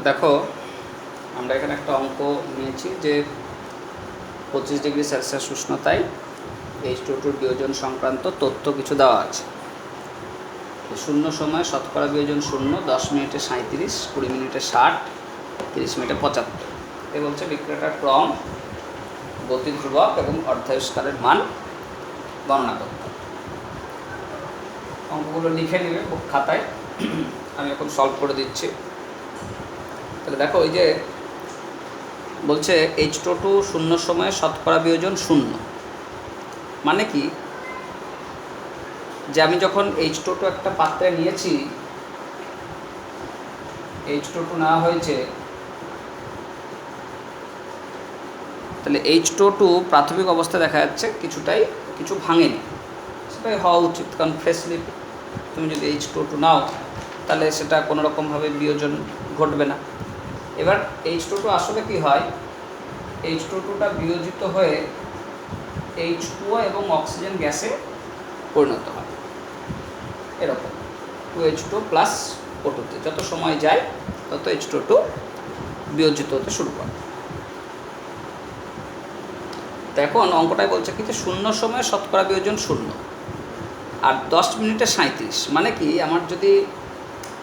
দেখো, আমরা এখানে একটা অঙ্ক নিয়েছি যে 25 ডিগ্রি সেলসিয়াস উষ্ণতায় H2O2 বিয়োজন সংক্রান্ত তথ্য কিছু দেওয়া আছে। শূন্য সময় শতকরা বিয়োজন 0, 10 মিনিটে 37, 20 মিনিটে 60, 30 মিনিটে 75। এ বলছে বিক্রিয়াটার ক্রম, গতি ধ্রুবক এবং অর্ধায়ুষ্কারের মান গণনা করতে হবে। অঙ্কগুলো লিখে নেবে খাতায়, আমি এখন সলভ করে দিচ্ছি। তাহলে দেখো, ওই যে বলছে H2O2 শূন্য সময়ে শতকরা বিয়োজন 0, মানে কি, যে আমি যখন H2O2 একটা পাত্রে নিয়েছি, H2O2 নেওয়া হয়েছে, তাহলে H2O2 প্রাথমিক অবস্থায় দেখা যাচ্ছে কিছু ভাঙেনি। সেটাই হওয়া উচিত, কারণ ফ্রেশলি তুমি যদি H2O2 নাও তাহলে সেটা কোনো রকমভাবে বিয়োজন ঘটবে না। এবার H2O2 আসলে কি হয়, H2O2টা বিয়োজিত হয়ে H2O এবং অক্সিজেন গ্যাসে পরিণত হয়। এরকম 2H2 প্লাস O2 যত সময় যায় তত H2O2 বিয়োজিত হতে শুরু করে। তো এখন অঙ্কটাই বলছে কি, যে শূন্য সময়ে শতকরা বিয়োজন 0 আর 10 মিনিটে 37, মানে কি, আমার যদি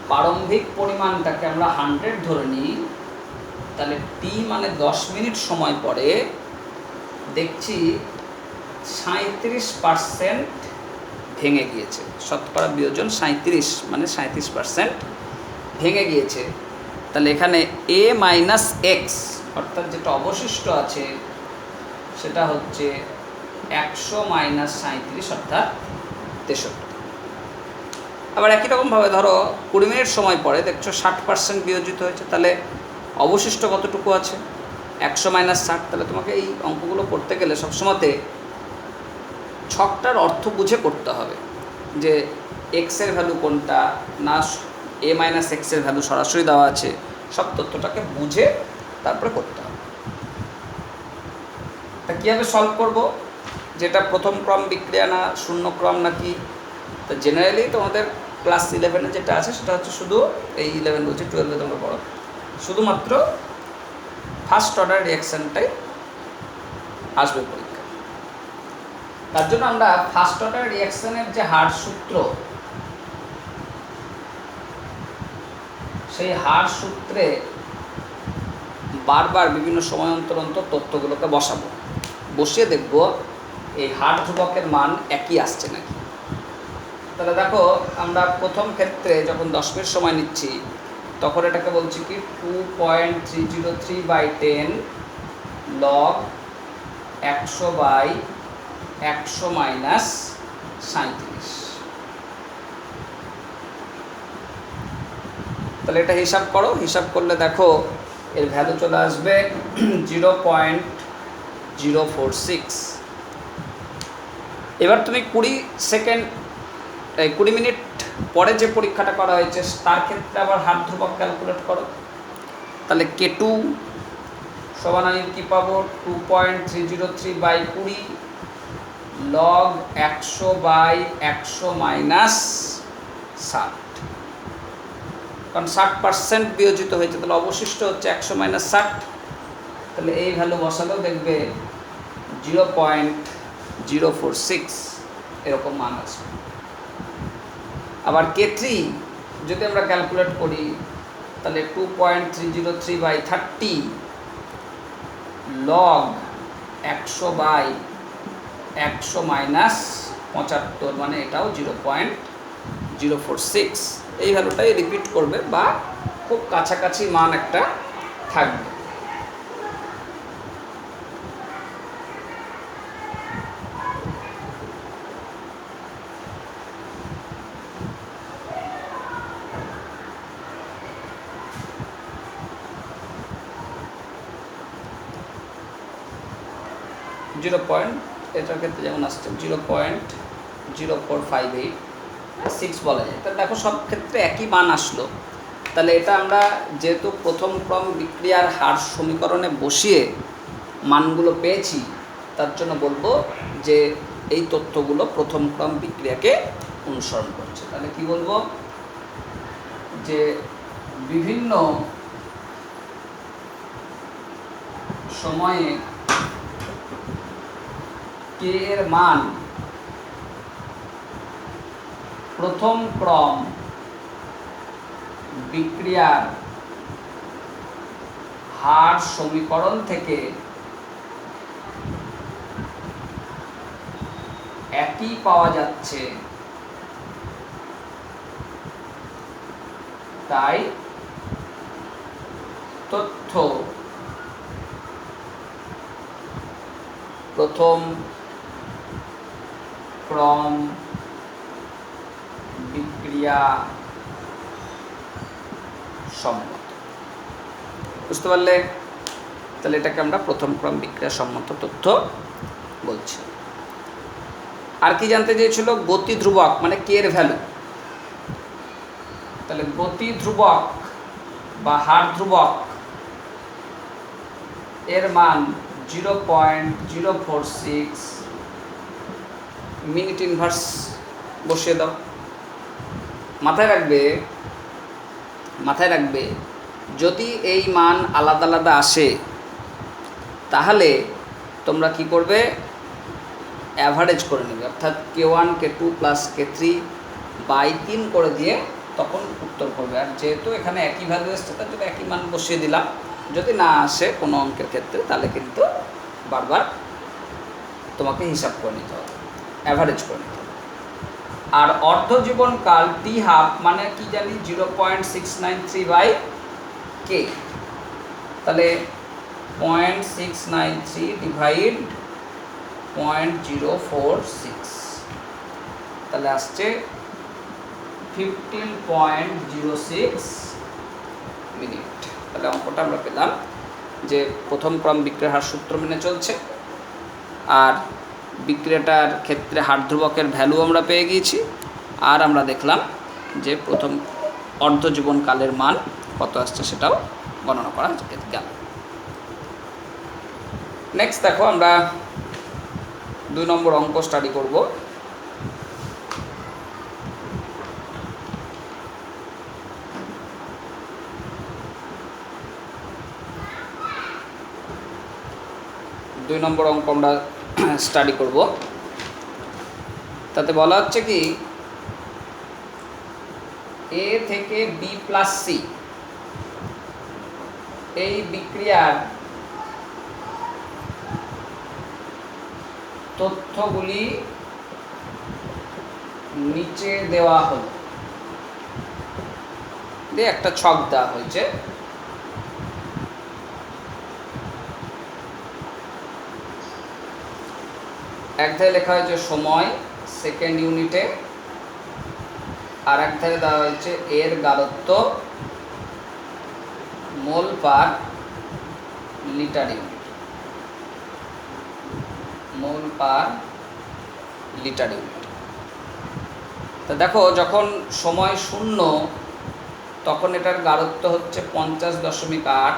প্রারম্ভিক পরিমাণটাকে আমরা 100 ধরে নিই, তাহলে T মানে 10 মিনিট সময় পরে দেখছি 37% ভেঙে গিয়েছে। শতকরা বিয়োজন 37, মানে 37% ভেঙে গিয়েছে। তাহলে এখানে A মাইনাস এক্স, অর্থাৎ যেটা অবশিষ্ট আছে সেটা হচ্ছে 100 মাইনাস 37, অর্থাৎ 63। আবার একই রকমভাবে ধরো 20 মিনিট সময় পরে দেখছো 60% বিয়োজিত হয়েছে, তাহলে অবশিষ্ট কতটুকু আছে, 100 মাইনাস 60। তাহলে তোমাকে এই অঙ্কগুলো করতে গেলে সবসময়তে ছকটার অর্থ বুঝে করতে হবে, যে এক্সের ভ্যালু কোনটা, না A মাইনাস এক্সের ভ্যালু সরাসরি দেওয়া আছে, সব তথ্যটাকে বুঝে তারপরে করতে হবে। তা কীভাবে সলভ করব, যেটা প্রথম ক্রম বিক্রিয়া না শূন্য ক্রম নাকি? তা জেনারেলি তোমাদের ক্লাস 11-এ যেটা আছে সেটা হচ্ছে শুধু এই 11 বলছি, 12-এ তোমরা পড়ো, শুধুমাত্র ফার্স্ট অর্ডার রিঅ্যাকশানটাই আসবে পরীক্ষা। তার জন্য আমরা ফার্স্ট অর্ডার রিঅ্যাকশানের যে হার সূত্র, সেই হার সূত্রে বারবার বিভিন্ন সময় অন্তর অন্তর তথ্যগুলোকে বসাবো, বসিয়ে দেখব এই হার ধ্রুবকের মান একই আসছে নাকি। তাহলে দেখো, আমরা প্রথম ক্ষেত্রে যখন 10 মিনিট সময় নিচ্ছি তখন এটাকে বলছি কি 2.303/10 log 100/100 মাইনাস 37। তাহলে এটা হিসাব করো, হিসাব করলে দেখো এর ভ্যালু চলে আসবে 0.046। এবার তুমি 20 মিনিট পরে যে পরীক্ষাটা করা হয়েছে তার ক্ষেত্রে আবার হার ধ্রুবক ক্যালকুলেট করো। তাহলে K2 সমান আমি কী পাবো, 2.303/20 log 100/100 মাইনাস 60। কারণ 60% বিয়োজিত হয়েছে, তাহলে অবশিষ্ট হচ্ছে 100 মাইনাস 60। তাহলে এই ভ্যালু বসালেও দেখবে 0.046 এরকম মান আসবে। আবার K3 যদি আমরা ক্যালকুলেট করি, তাহলে 2.303/30 log 100/100 মাইনাস 75, মানে এটাও 0.046। এই ভ্যালুটাই রিপিট করবে বা খুব কাছাকাছি মান একটা থাকবে। এটার ক্ষেত্রে যেমন আসছে 0.0458 বলা যায়। তাহলে দেখো সব ক্ষেত্রে একই মান আসলো। তাহলে এটা আমরা যেহেতু প্রথম ক্রম বিক্রিয়ার হার সমীকরণে বসিয়ে মানগুলো পেয়েছি, তার জন্য বলবো যে এই তথ্যগুলো প্রথম ক্রম বিক্রিয়াকে অনুসরণ করছে। তাহলে কি বলবো, যে বিভিন্ন সময়ে কে এর মান প্রথম ক্রম বিক্রিয়ার হার সমীকরণ থেকে একই পাওয়া যাচ্ছে, তাই তথ্য প্রথম ক্রম বিক্রিয়া সম্মত। বুঝতে পারলে? তাহলে এটাকে আমরা প্রথম ক্রম বিক্রিয়া সম্মত তথ্য বলছি। আর কি জানতে চেয়েছিল? গতি ধ্রুবক মানে কে এর ভ্যালু। তাহলে গতি ধ্রুবক বা হার ধ্রুবক এর মান 0.046 মিনিট ইনভার্স বসিয়ে দাও। মাথায় রাখবে যদি এই মান আলাদা আলাদা আসে তাহলে তোমরা কি করবে? অ্যাভারেজ করে নেবে, অর্থাৎ K1 K2 plus K3 by 3 করে দিয়ে তখন উত্তর করবে। আর যেহেতু এখানে একই ভ্যালু এসছে তার জন্য একই মান বসিয়ে দিলাম। যদি না আসে কোনো অঙ্কের ক্ষেত্রে তাহলে কিন্তু বারবার তোমাকে হিসাব করে নিতে হবে, অ্যাভারেজ করে নিতে হবে। আর অর্ধজীবনকাল টি হাফ মানে কি জানি 0.693 বাই কে। তাহলে 0.693 ডিভাইড 0.046, তাহলে আসছে 15.06 মিনিট। তাহলে অঙ্কটা আমরা পেলাম যে প্রথম ক্রম বিক্রিয়ার হার সূত্র মেনে চলছে, আর বিক্রিয়াটার ক্ষেত্রে হার ধ্রুবকের ভ্যালু আমরা পেয়ে গিয়েছি, আর আমরা দেখলাম যে প্রথম অর্ধজীবনকালের মান কত আসছে সেটাও গণনা করা গেল। নেক্সট দেখো আমরা 2 নম্বর অঙ্ক স্টাডি করব। দুই নম্বর অঙ্ক আমরা স্টাডি করব। তাতে বলা হচ্ছে কি এ থেকে বি প্লাস সি এই বিক্রিয়ার তথ্যগুলি নিচে দেওয়া হলো। দিয়ে একটা ছক দেওয়া হয়েছে। এক ধারে লেখা হয়েছে সময় সেকেন্ড ইউনিটে, আর এক ধারে দেওয়া হয়েছে এর গাঢ়ত্ব মোল পার লিটার ইউনিট, মোল পার লিটার ইউনিট। তা দেখো যখন সময় 0 তখন এটার গাঢ়ত্ব হচ্ছে 50.8,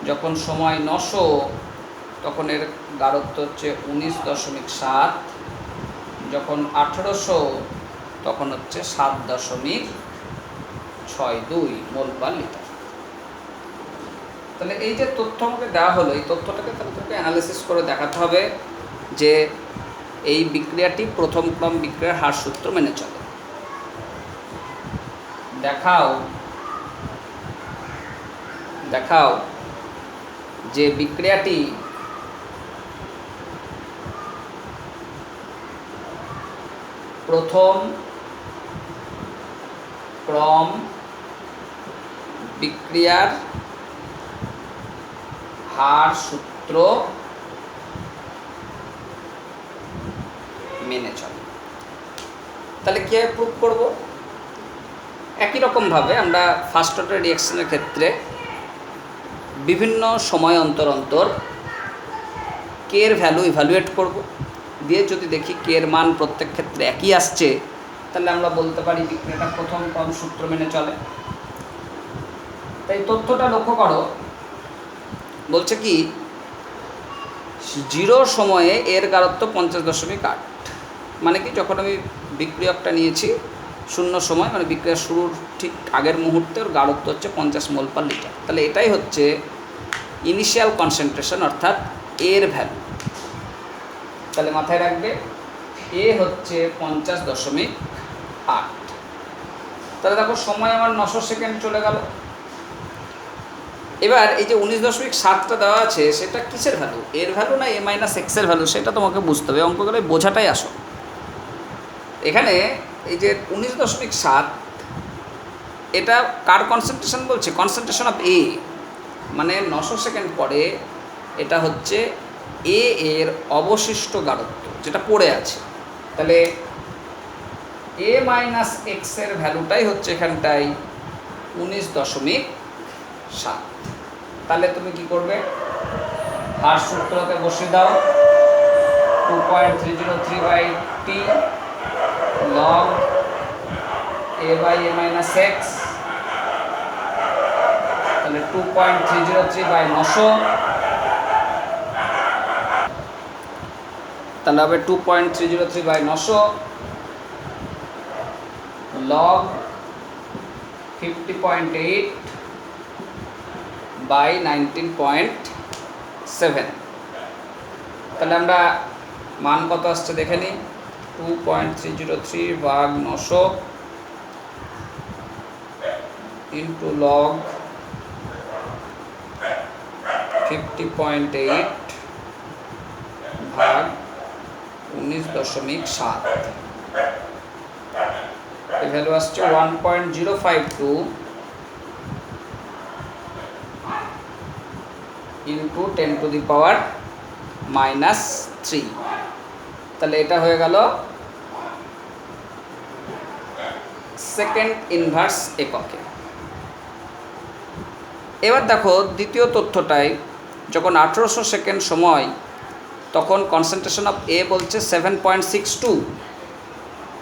যখন সময় 900 তখন এর গাঢ়ত্ব হচ্ছে 19.7, যখন 1800 তখন হচ্ছে 7.62 মোল পার লিটার। তাহলে এই যে তথ্য আমাকে দেওয়া হলো, এই তথ্যটাকে তাহলে তোকে অ্যানালিসিস করে দেখাতে হবে যে এই বিক্রিয়াটি প্রথম ক্রম বিক্রিয়ার হার সূত্র মেনে চলে। দেখাও যে বিক্রিয়াটি প্রথম ক্রম বিক্রিয়ার হার সূত্র মেনে চলে। তাহলে কীভাবে প্রুভ করব? একই রকমভাবে আমরা ফার্স্ট অর্ডার রিঅ্যাকশনের ক্ষেত্রে বিভিন্ন সময় অন্তর অন্তর কে এর ভ্যালু ইভ্যালুয়েট করব, দিয়ে যদি দেখি কে এর মান প্রত্যেক ক্ষেত্রে একই আসছে তাহলে আমরা বলতে পারি বিক্রিয়াটা প্রথম ক্রম সূত্র মেনে চলে। তাই তথ্যটা লক্ষ্য করো, বলছে কি 0 সময়ে এর গাঢ়ত্ব 50.8, মানে কি যখন আমি বিক্রিয়কটা নিয়েছি 0 সময় মানে বিক্রিয়া শুরুর ঠিক আগের মুহূর্তে ওর গাঢ়ত্ব হচ্ছে 50 মোল পার লিটার। তাহলে এটাই হচ্ছে ইনিশিয়াল কনসেন্ট্রেশন অর্থাৎ এর ভ্যালু। তাহলে মাথায় রাখবে এ হচ্ছে 50.8। তাহলে দেখো সময় আমার 900 সেকেন্ড চলে গেল। এবার এই যে 19.7টা দেওয়া আছে সেটা কিসের ভ্যালু, এর ভ্যালু না এ মাইনাস এক্সের ভ্যালু, সেটা তোমাকে বুঝতে হবে। অঙ্কগুলো বোঝাটাই আসো। এখানে এই যে 19.7 এটা কার কনসেন্ট্রেশন বলছে, কনসেন্ট্রেশন অফ এ, মানে 900 সেকেন্ড পরে এটা হচ্ছে এ এর অবশিষ্ট গাঢ়ত্ব যেটা পড়ে আছে। তাহলে এ মাইনাস এক্সের ভ্যালুটাই হচ্ছে এখানটায় 19.7। তাহলে তুমি কি করবে, হার সূত্রতে বসিয়ে দাও 2.303/t log a/a-x, তাহলে 2.303/900, তাহলে হবে 2.303/900 log 50.8/19.7। তাহলে আমরা মান কত আসছে দেখে নিই, 2.303/900 ইন্টু লগ 50.8/19.7, এর ভ্যালু আসছে 1.052 ইন্টু 10⁻³ তাহলে এটা হয়ে গেল সেকেন্ড ইনভার্স এককে। এবার দেখো দ্বিতীয় তথ্যটাই, যখন 1800 সেকেন্ড সময় তখন কনসেন্ট্রেশন অফ এ বলছে 7.62,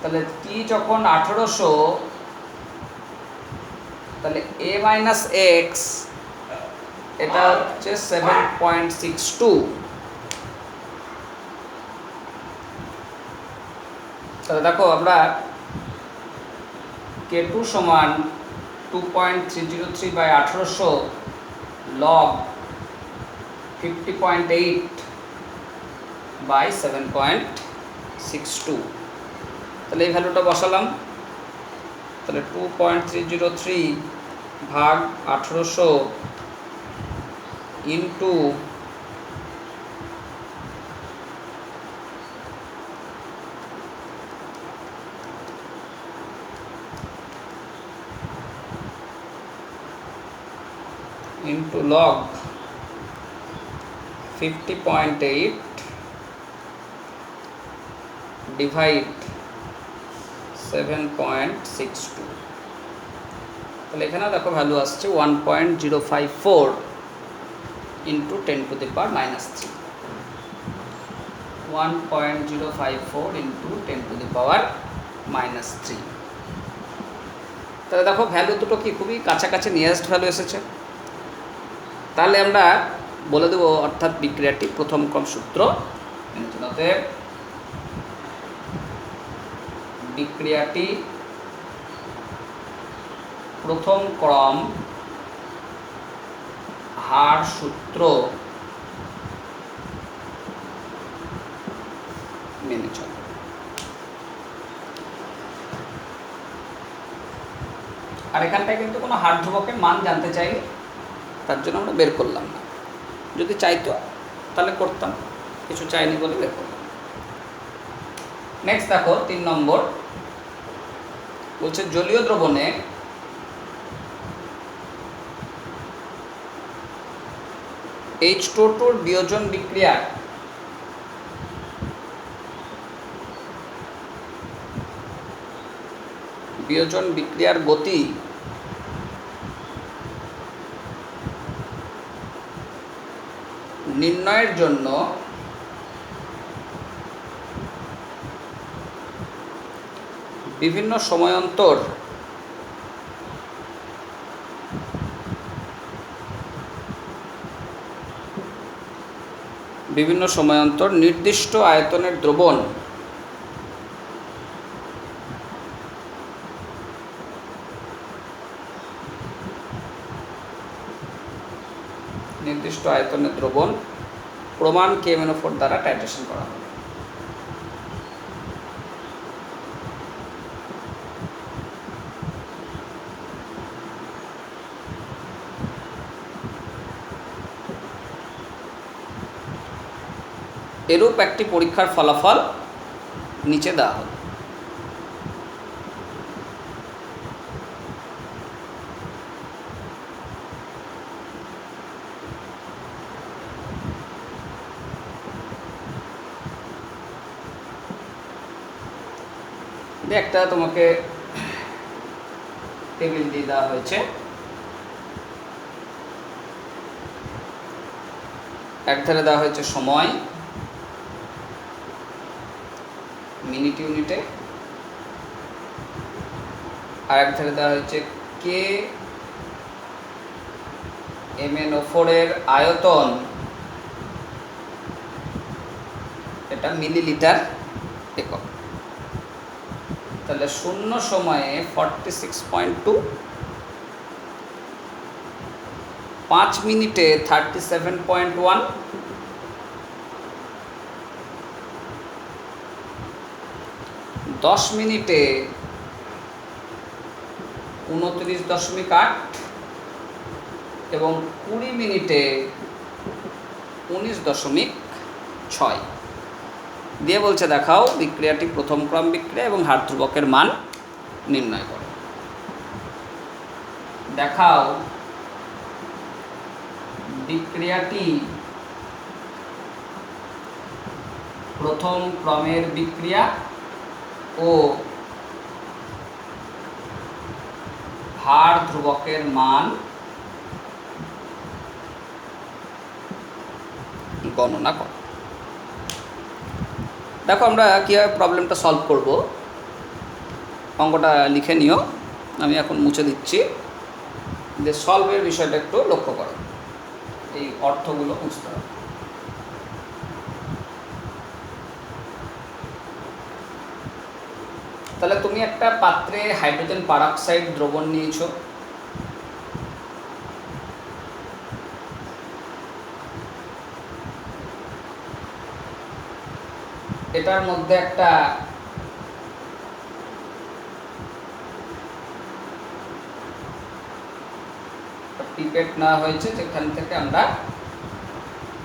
তাহলে টি যখন 1800 তাহলে এ মাইনাস এক্স এটা হচ্ছে 7.62। তাহলে দেখো আমরা K2 সমান 2.303/1800 log 50.8/7.62, তাহলে এই ভ্যালুটা বসালাম। তাহলে 2.303/1800 ইন্টু log 50.8 ডিভাইড 7.62, তাহলে এখানে দেখো ভ্যালু আসছে 1.054 ইন্টু 10⁻³ 1.054 ইন্টু 10⁻³। তাহলে দেখো ভ্যালু দুটো কি খুবই কাছাকাছি নিয়ারেস্ট ভ্যালু এসেছে। তাহলে আমরা বলে দেবো অর্থাৎ বিক্রিয়াটি প্রথম ক্রম সূত্র অতএব বিক্রিয়াটি প্রথম ক্রম হার সূত্র মেনে চলে। আর এখানটায় কিন্তু কোনো হার ধ্রুবকের মান জানতে চাইলে তার জন্য আমরা বের করলাম না, যদি চাইতো তাহলে করতাম, কিছু চাইনি বলে বের করলাম। নেক্সট দেখো 3 নম্বর বলছে জলীয় দ্রবণে H2O বিয়োজন বিক্রিয়ার গতি নির্ণয়ের জন্য বিভিন্ন সময়ান্তর নির্দিষ্ট আয়তনের দ্রবণ নির্দিষ্ট আয়তনের দ্রবণ প্রমাণ KMnO4 দ্বারা টাইট্রেশন করা হবে। এরূপ একটি পরীক্ষার ফলাফল নিচে দেওয়া হল। একটা তোমাকে টেবিল দিয়ে দেওয়া হয়েছে, একধারে দেওয়া হয়েছে সময় মিনিট ইউনিটে, আর একধারে দেওয়া হয়েছে KMnO4 এর আয়তন, এটা মিলিলিটার একক। তাহলে শূন্য সময়ে 46.2, 5 মিনিটে 37.1, 10 মিনিটে 29.8 এবং 20 মিনিটে 19.6 দিয়ে বলছে দেখাও বিক্রিয়াটি প্রথম ক্রম বিক্রিয়া এবং হার ধ্রুবকের মান নির্ণয় করো। দেখাও বিক্রিয়াটি প্রথম ক্রমের বিক্রিয়া ও হার ধ্রুবকের মান গণনা করো। দেখো আমরা কীভাবে প্রবলেমটা সলভ করব, অঙ্কটা লিখে নিও, আমি এখন মুছে দিচ্ছি। যে সলভের বিষয়টা একটু লক্ষ্য করো, এই অর্থগুলো বুঝতে হবে। তাহলে তুমি একটা পাত্রে হাইড্রোজেন পারঅক্সাইড দ্রবণ নিয়েছো, এটার মধ্যে একটা পিপেট নেওয়া হয়েছে, যেখান থেকে আমরা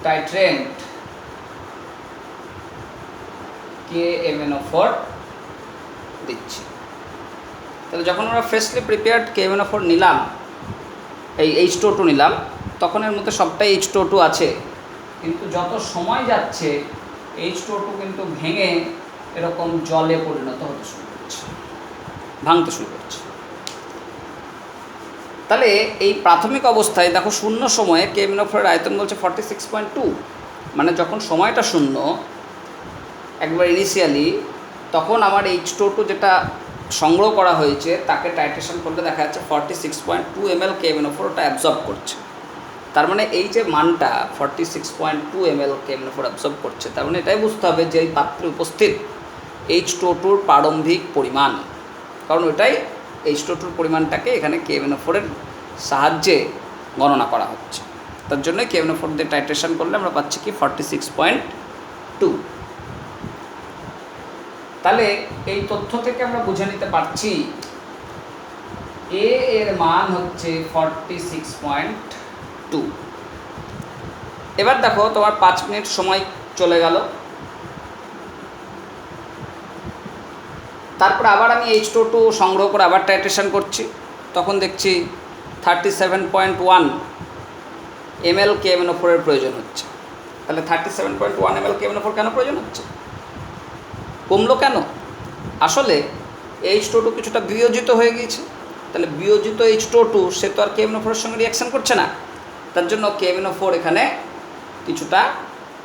টাইট্রেন্ট KMnO4 দিচ্ছি। তাহলে যখন আমরা ফ্রেশলি প্রিপেয়ার্ড KMnO4 নিলাম, এই H2O2 নিলাম, তখন এর মধ্যে সবটাই H2O2 আছে, কিন্তু যত সময় যাচ্ছে H2O2 কিন্তু ভেঙে এরকম জলে পরিণত হতে শুরু করছে, ভাঙতে শুরু করছে। তাহলে এই প্রাথমিক অবস্থায় দেখো শূন্য সময়ে KMnO4 এর আয়তন বলছে 46.2, মানে যখন সময়টা শূন্য একবার ইনিশিয়ালি, তখন আমার H2O2 যেটা সংগ্রহ করা হয়েছে তাকে টাইট্রেশন করলে দেখা যাচ্ছে 46.2 ml KMnO4 ওটা অ্যাবজর্ব করছে। তার মানে এই যে মানটা 46.2 ml KMnO4 অ্যাবজর্ব করছে, তার মানে এটাই বুঝতে হবে যে এই পাত্রে উপস্থিত H2O2 এর প্রারম্ভিক পরিমাণ, কারণ ওটাই H2O2 এর পরিমাণটাকে এখানে KMnO4 এর সাহায্যে গণনা করা হচ্ছে। তার জন্য KMnO4 দিয়ে টাইট্রেশন করলে আমরা পাচ্ছি কি 46.2। তাহলে এই তথ্য থেকে আমরা বুঝে নিতে পারছি A এর মান হচ্ছে 46.2। এবার দেখো তোমার 5 মিনিট সময় চলে গেল, তারপর আবার আমি H2O2 সংগ্রহ করে আবার টাইট্রেশন করছি, তখন দেখছি 37.1 ml KMnO4 এর প্রয়োজন হচ্ছে। তাহলে 37.1 ml KMnO4 কেন প্রয়োজন হচ্ছে, কমলো কেন? আসলে H2O2 কিছুটা বিয়োজিত হয়ে গিয়েছে। তাহলে বিয়োজিত H2O2 সে তো আর KMnO4 এর সঙ্গে রিয়াকশান করছে না, তার জন্য KMnO4 এখানে কিছুটা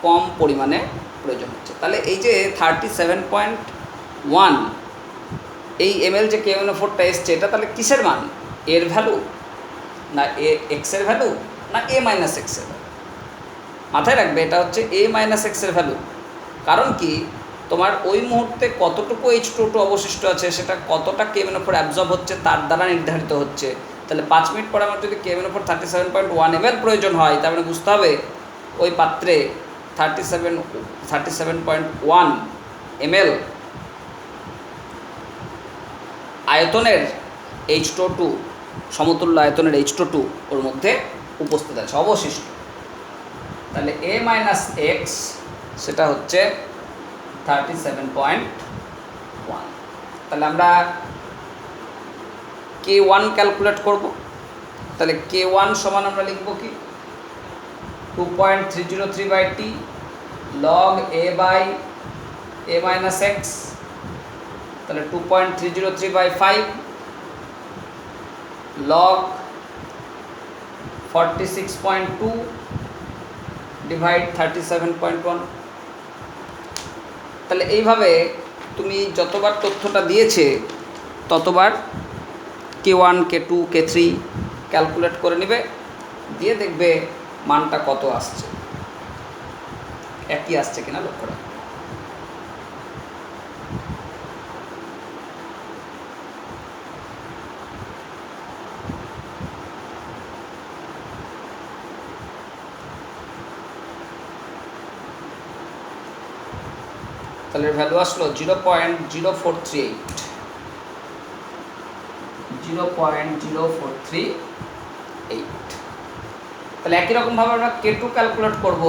কম পরিমাণে প্রয়োজন হচ্ছে। তাহলে এই যে 37.1 এই ml যে KMnO4টা এসছে, এটা তাহলে কিসের মান? এর ভ্যালু না x এর ভ্যালু না a মাইনাস x এর ভ্যালু? মাথায় রাখবে এটা হচ্ছে a মাইনাস x এর ভ্যালু। কারণ কি, তোমার ওই মুহূর্তে কতটুকু H2O2 অবশিষ্ট আছে, সেটা কতটা KMnO4 অ্যাবজর্ব হচ্ছে তার দ্বারা নির্ধারিত হচ্ছে। তাহলে 5 মিনিট পরে আমার যদি কেএম এর উপর 37.1 ml প্রয়োজন হয়, তার মানে বুঝতে হবে ওই পাত্রে 37.1 ml আয়তনের H2O2 সমতুল্য আয়তনের H2O2 ওর মধ্যে উপস্থিত আছে অবশিষ্ট। তাহলে A মাইনাস এক্স সেটা হচ্ছে 37.1। তাহলে আমরা K1 ক্যালকুলেট করব। তাহলে K1 সমান আমরা লিখব কি 2.303/t log A by A minus x. তাহলে 2.303/5 log 46.2 ডিভাইড 37.1। তাহলে এইভাবে তুমি যতবার তথ্যটা দিয়েছে ততবার K1 K2 K3 ক্যালকুলেট করে নেবে, দিয়ে দেখবে মানটা কত আসছে, একই আসছে কিনা লক্ষ্য রাখবে। তাহলে ভ্যালু আসলো 0.0438 0.0438। তাহলে একই রকমভাবে আমরা K2 ক্যালকুলেট করব।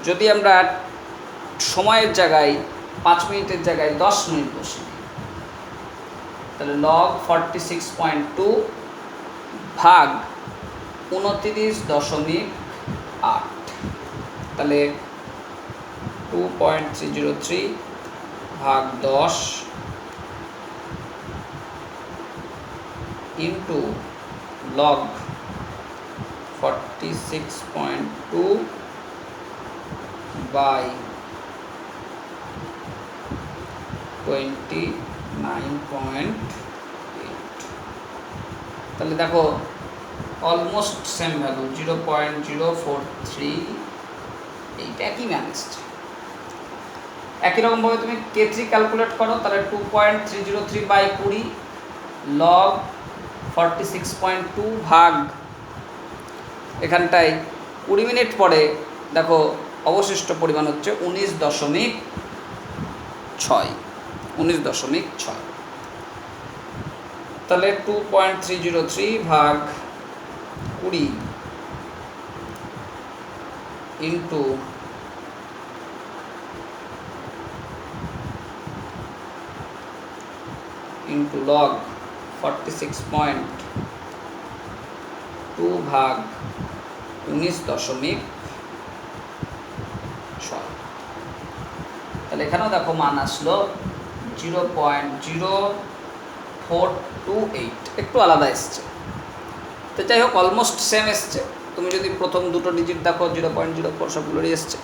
যদি আমরা সময়ের জায়গায় 5 মিনিটের জায়গায় 10 মিনিট বসি, তাহলে log 46.2 ভাগ 29.8। তাহলে 2.303 ভাগ 10 ইন্টু log 46.2 বাই 29.8। তাহলে দেখো অলমোস্ট সেম ভ্যালু 0.043, এইটা একই ম্যান এসছে। একই রকমভাবে তুমি K3 ক্যালকুলেট করো, তাহলে 2.303/20 log 46.2 ভাগ এখানটায় 20 মিনিট পরে দেখো অবশিষ্ট পরিমাণ হচ্ছে 19.6। তাহলে 2.303 ভাগ 20 ইন্টু log 46.2 ভাগ 19.6। তাহলে এখানেও দেখো মান আসলো 0.0428, একটু আলাদা এসছে। তো যাই হোক অলমোস্ট সেম এসছে। তুমি যদি প্রথম দুটো ডিজিট দেখো 0.04 সবগুলোরই এসছে,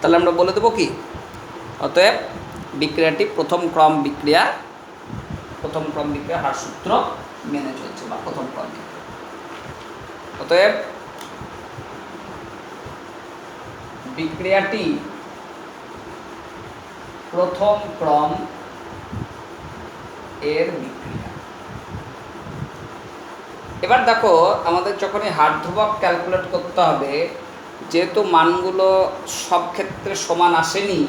তাহলে আমরা বলে দেবো কি, অতএব বিক্রিয়াটি প্রথম ক্রম বিক্রিয়া হার সূত্র মেনে চলছে, বা প্রথম ক্রম বিক্রিয়া। অতএব বিক্রিয়াটি প্রথম ক্রম এর বিক্রিয়া। এবার দেখো আমাদের যখন এই হার ধ্রুবক ক্যালকুলেট করতে হবে, যেহেতু মানগুলো সব ক্ষেত্রে সমান আসেনি,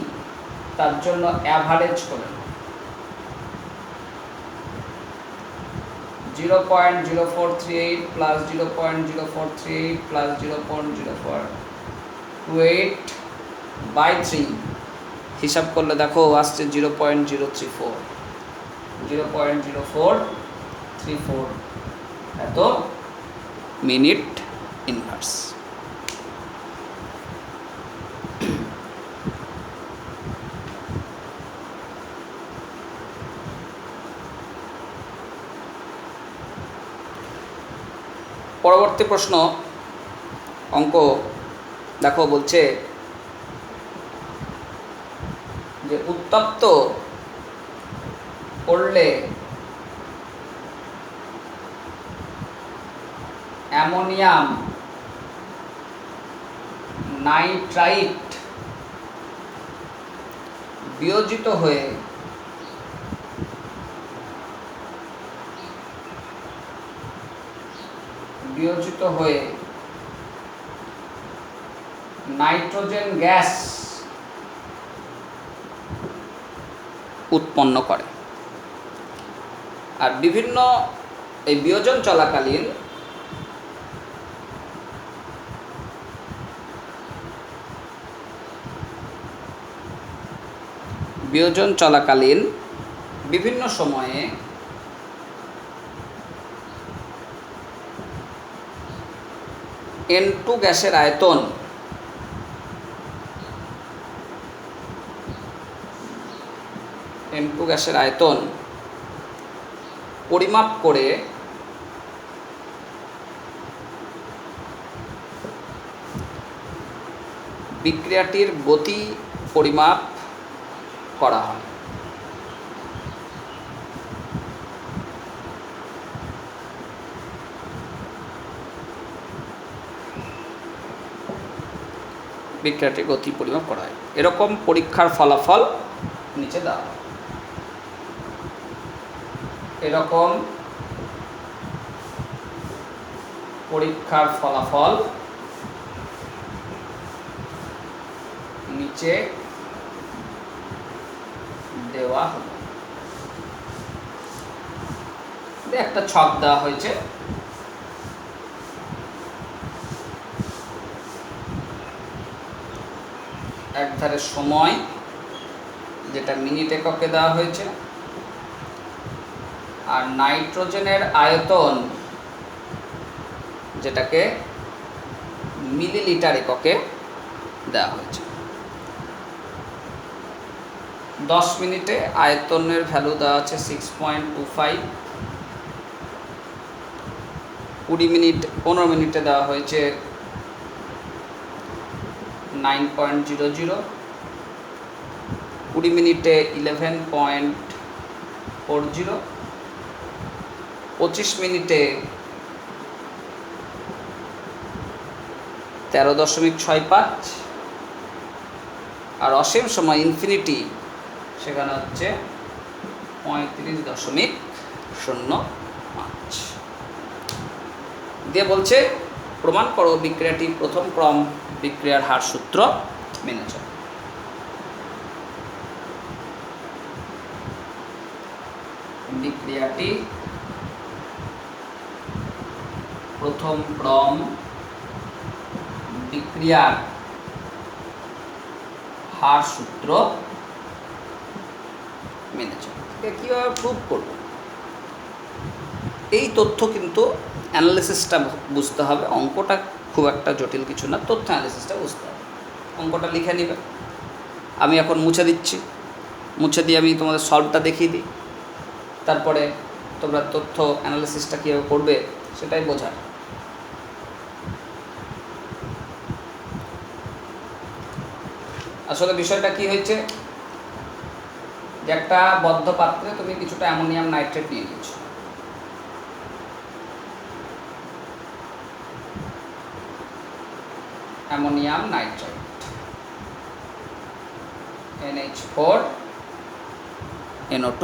তার জন্য অ্যাভারেজ করে 0.0438 প্লাস 0.0438 প্লাস 0.0428/3 হিসাব করলে দেখো আসছে 0.0434 এত মিনিট ইনভার্স। পরবর্তী প্রশ্ন অঙ্ক দেখো, বলছে যে উত্তপ্ত করলে অ্যামোনিয়াম নাইট্রাইট বিয়োজিত হয়ে বিয়োজিত হয়ে নাইট্রোজেন গ্যাস উৎপন্ন করে। আর বিভিন্ন এই বিয়োজন চলাকালীন বিভিন্ন সময়ে N2 গ্যাসের আয়তন পরিমাপ করে বিক্রিয়াটির গতি পরিমাপ করা হয়। বিক্রিয়াটির গতি পরিমাপ করা হয়। এরকম পরীক্ষার ফলাফল নিচে দেওয়া হয়। এরকম পরীক্ষার ফলাফল নিচে দেওয়া হলো। একটা ছক দেওয়া হয়েছে। একধারে সময় যেটা মিনিট এককে দেওয়া হয়েছে, আর নাইট্রোজেনের আয়তন যেটাকে মিলিলিটার এককে দেওয়া হয়েছে। 10 মিনিটে আয়তনের ভ্যালু দেওয়া আছে 6.25। 15 মিনিটে দেওয়া হয়েছে 9.00, 20 মিনিটে 11.40, 25 মিনিটে 13.65, আর অসীম সময় ইনফিনিটি সেখানে হচ্ছে 35.05 দিয়ে বলছে প্রমাণ করো বিক্রিয়াটি প্রথম ক্রম বিক্রিয়ার হার সূত্র মেনে চলে। বিক্রিয়াটি প্রথম ক্রম বিক্রিয়ার হার সূত্র মেনে চলে। কীভাবে প্রুভ করব? এই তথ্য কিন্তু অ্যানালিসিসটা বুঝতে হবে। অঙ্কটা খুব একটা জটিল কিছু না, তথ্য অ্যানালিসিসটা বুঝতে হবে। অঙ্কটা লিখে নেবে। আমি এখন মুছে দিচ্ছি, মুছে দিয়ে আমি তোমাদের সলভটা দেখিয়ে দিই, তারপরে তোমরা তথ্য অ্যানালিসিসটা কীভাবে করবে সেটাই বোঝার। আসলে বিষয়টা কি হয়েছে যে একটা বদ্ধ পাত্রে তুমি কিছুটা অ্যামোনিয়াম নাইট্রেট নিয়ে নিয়েছো। Ammonium nitrate NH4NO2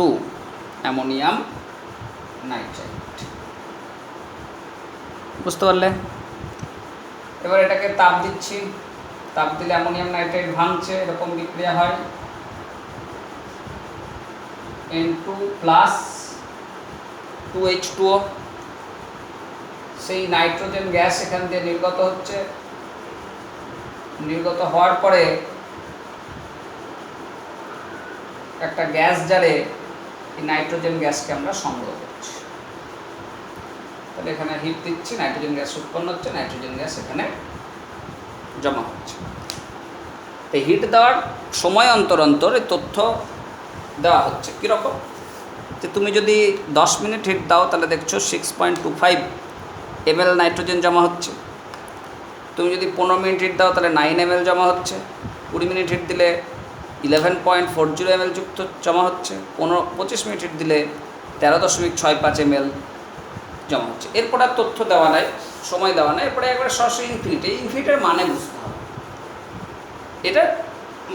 ammonium nitrate, বুঝতে পারলে? এবার এটাকে তাপ দিচ্ছি, তাপ দিলে অ্যামোনিয়াম নাইট্রেট ভাঙছে, এরকম বিক্রিয়া হয়। N2 প্লাস 2H2O, সেই নাইট্রোজেন গ্যাস এখান দিয়ে নির্গত হচ্ছে। নির্গত হওয়ার পরে একটা গ্যাস জারে এই নাইট্রোজেন গ্যাসকে আমরা সংগ্রহ করছি। তাহলে এখানে হিট দিচ্ছি, নাইট্রোজেন গ্যাস উৎপন্ন হচ্ছে, নাইট্রোজেন গ্যাস এখানে জমা হচ্ছে। এই হিট দেওয়ার সময় অন্তর অন্তর এই তথ্য দেওয়া হচ্ছে। কীরকম? যে তুমি যদি 10 মিনিট হিট দাও তাহলে দেখছো 6.25 ml নাইট্রোজেন জমা হচ্ছে। তুমি যদি 15 মিনিট হিট দাও তাহলে 9 ml জমা হচ্ছে। 20 মিনিট হিট দিলে 11.40 ml যুক্ত জমা হচ্ছে। 25 মিনিট হিট দিলে 13.65 ml জমা হচ্ছে। এরপর আর তথ্য দেওয়া নাই, সময় দেওয়া নাই, এরপরে একবারে সরাসরি ইনফিনিট। এই ইনফিনিটের মানে বুঝতে হবে। এটা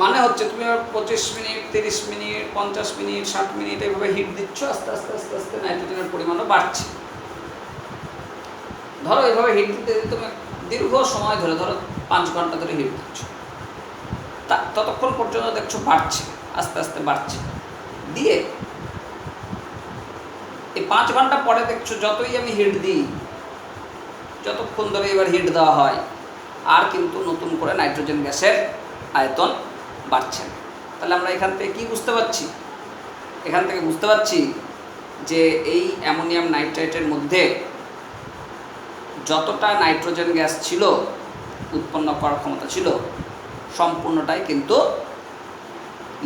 মানে হচ্ছে তুমি 25 মিনিট, 30 মিনিট, 50 মিনিট, 60 মিনিট এইভাবে হিট দিচ্ছ, আস্তে আস্তে আস্তে আস্তে নাইট্রোজেনের পরিমাণও বাড়ছে। ধরো এইভাবে হিট দিতে দিতে তুমি দীর্ঘ সময় ধরে, ধরো 5 ঘন্টা ধরে হিট দিচ্ছ, ততক্ষণ পর্যন্ত দেখছো বাড়ছে, আস্তে আস্তে বাড়ছে, দিয়ে এই 5 ঘন্টা পরে দেখছো যতই আমি হিট দিই, যতক্ষণ ধরে এবার হিট দেওয়া হয়, আর কিন্তু নতুন করে নাইট্রোজেন গ্যাসের আয়তন বাড়ছে না। তাহলে আমরা এখান থেকে কী বুঝতে পারছি? এখান থেকে বুঝতে পারছি যে এই অ্যামোনিয়াম নাইট্রেটের মধ্যে যতটা নাইট্রোজেন গ্যাস ছিল, উৎপন্ন করার ক্ষমতা ছিল, সম্পূর্ণটাই কিন্তু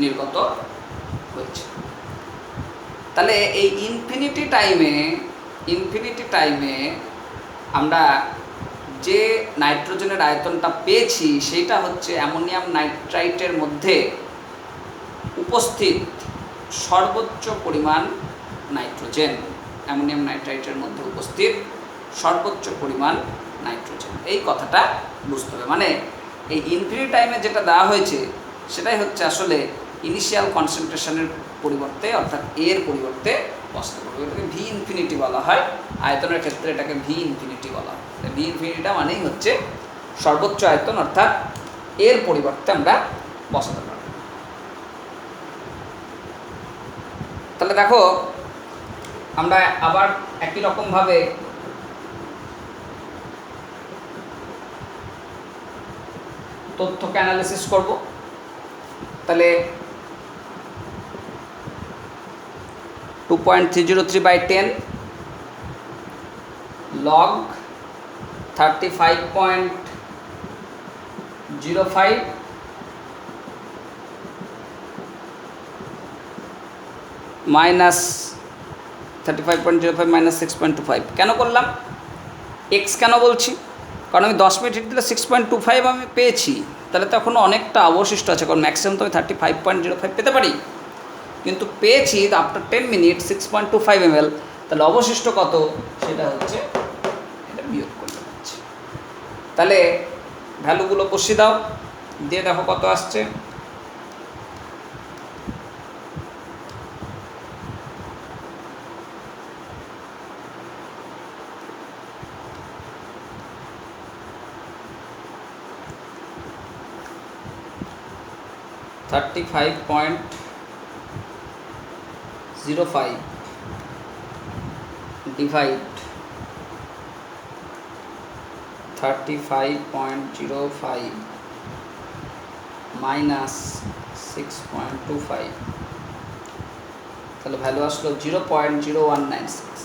নির্গত হয়েছে। তাহলে এই ইনফিনিটি টাইমে আমরা যে নাইট্রোজেনের আয়তনটা পেয়েছি সেটা হচ্ছে অ্যামোনিয়াম নাইট্রাইটের মধ্যে উপস্থিত সর্বোচ্চ পরিমাণ নাইট্রোজেন, অ্যামোনিয়াম নাইট্রাইটের মধ্যে উপস্থিত সর্বোচ্চ পরিমাণ নাইট্রোজেন, এই কথাটা বুঝতে হবে। মানে এই ইনফিনিটি টাইমে যেটা দেওয়া হয়েছে সেটাই হচ্ছে আসলে ইনিশিয়াল কনসেন্ট্রেশনের পরিবর্তে, অর্থাৎ এর পরিবর্তে বসতে পারবে। এটাকে ভি ইনফিনিটি বলা হয়, আয়তনের ক্ষেত্রে এটাকে ভি ইনফিনিটি বলা হয়। ভি ইনফিনিটিটা মানেই হচ্ছে সর্বোচ্চ আয়তন, অর্থাৎ এর পরিবর্তে আমরা বসাতে পারব। তাহলে দেখো আমরা আবার একই রকমভাবে তথ্যকে অ্যানালিসিস করব। তাহলে 2.303/10 log 35.05 মাইনাস 35.05 মাইনাস 6.25 কেন করলাম? এক্স কেন বলছি? কারণ আমি 10 মিনিট হিট দিলে 6.25 আমি পেয়েছি, তাহলে তো এখনও অনেকটা অবশিষ্ট আছে, কারণ ম্যাক্সিমাম তো আমি 35.05 পেতে পারি, কিন্তু পেয়েছি আফটার 10 মিনিট 6.25 ml। তাহলে অবশিষ্ট কত সেটা হচ্ছে, এটা বিয়োগ করতে পারছি। তাহলে ভ্যালুগুলো বসিয়ে দাও, দিয়ে দেখো কত আসছে। (35.05) divide 35.05 minus 6.25, তাহলে ভ্যালু আসলো 0.0196।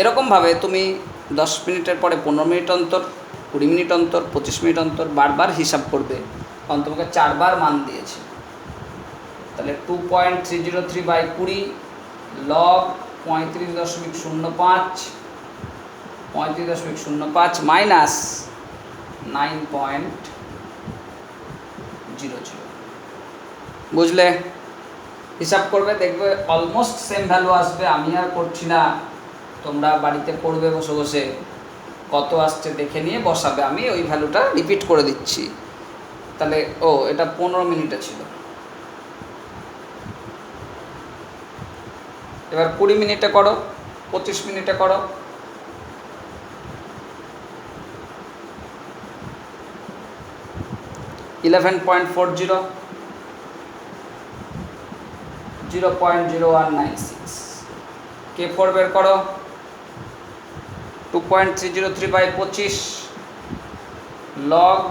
এরকমভাবে তুমি 10 মিনিটের পরে 15 মিনিট অন্তর, 20 মিনিট অন্তর, 25 মিনিট অন্তর বারবার হিসাব করবে, কারণ তোমাকে 4 বার মান দিয়েছে। তাহলে 2.303/20 log 35.05 মাইনাস 9.00, বুঝলে? হিসাব করবে, দেখবে অলমোস্ট সেম ভ্যালু আসবে। আমি আর করছি না, তোমরা বাড়িতে করবে বসে বসে, কত আসছে দেখে নিয়ে বসাবে। আমি ওই ভ্যালুটা রিপিট করে দিচ্ছি। তাহলে এটা 15 মিনিটে ছিল, এবার 20 মিনিটে করো, 25 মিনিটে করো, (11.40) 0.0196। K4 বের করো, 2.303/25 log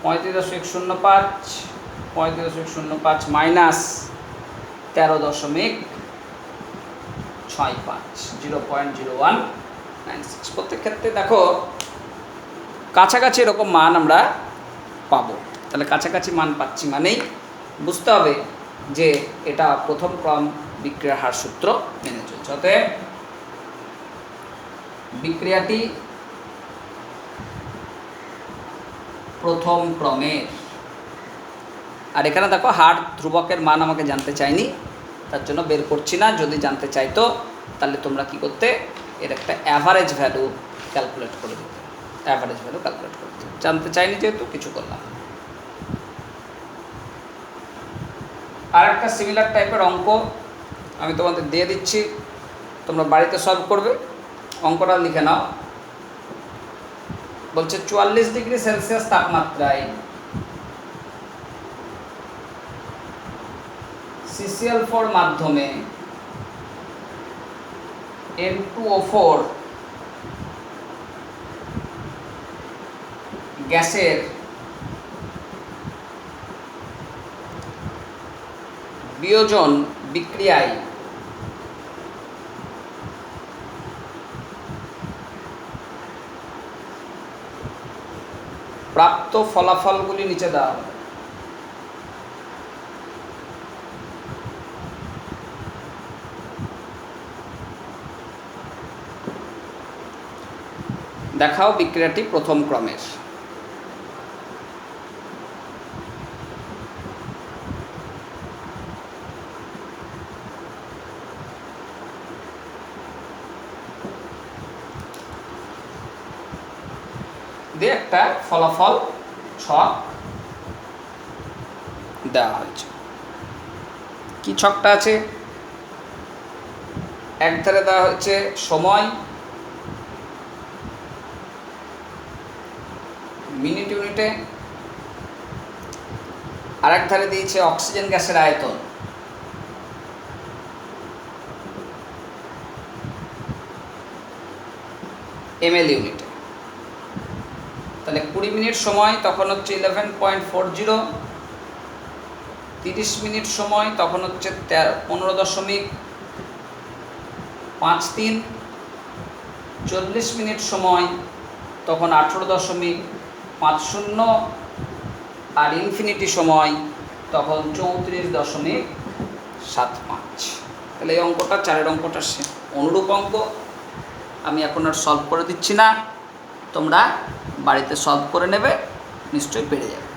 35.05 মাইনাস 13.65, 0.0196। প্রত্যেক ক্ষেত্রে দেখো কাছাকাছি এরকম মান আমরা পাবো। তাহলে কাছাকাছি মান পাচ্ছি মানেই বুঝতে হবে যে এটা প্রথম ক্রম বিক্রিয়ার হার সূত্র মেনে চলছে। অতএব বিক্রিয়াটি প্রথম ক্রমের। আর এখানে দেখো হার ধ্রুবকের মান আমাকে জানতে চাইনি, তার জন্য বের করছি না। যদি জানতে চাইতো তাহলে তোমরা কি করতে, এর একটা অ্যাভারেজ ভ্যালু ক্যালকুলেট করে দিতে। জানতে চাইনি যেহেতু কিছু করলাম। আর একটা সিমিলার টাইপের অঙ্ক আমি তোমাদের দিয়ে দিচ্ছি। তোমরা বাড়িতে সলভ করবে। অঙ্কটা লিখে নাও। বলছে 44 ডিগ্রি সেলসিয়াস তাপমাত্রায় CCl4 মাধ্যমে N2O4 গ্যাসের বিয়োজন বিক্রিয়ায় প্রাপ্ত ফলাফলগুলি নিচে দেওয়া হবে। দেখাও বিক্রিয়াটি প্রথম ক্রমের। দিয়ে একটা ফলাফল ছক দেওয়া হয়েছে। কি ছকটা আছে? এক ধারে দেওয়া হচ্ছে সময় মিনিট ইউনিটে, আর এক ধারে দিয়েছে অক্সিজেন গ্যাসের আয়তন ml ইউনিটে। তাহলে 20 মিনিট সময় তখন হচ্ছে 11.40, 30 মিনিট সময় তখন হচ্ছে 15.53, 40 মিনিট সময় তখন 18.50, আর ইনফিনিটি সময় তখন 34.75। তাহলে এই অঙ্কটা, চারের অঙ্কটা অনুরূপ অঙ্ক। আমি এখন আর সলভ করে দিচ্ছি না, তোমরা বাড়িতে সলভ করে নেবে, নিশ্চয়ই পেরে যাবে।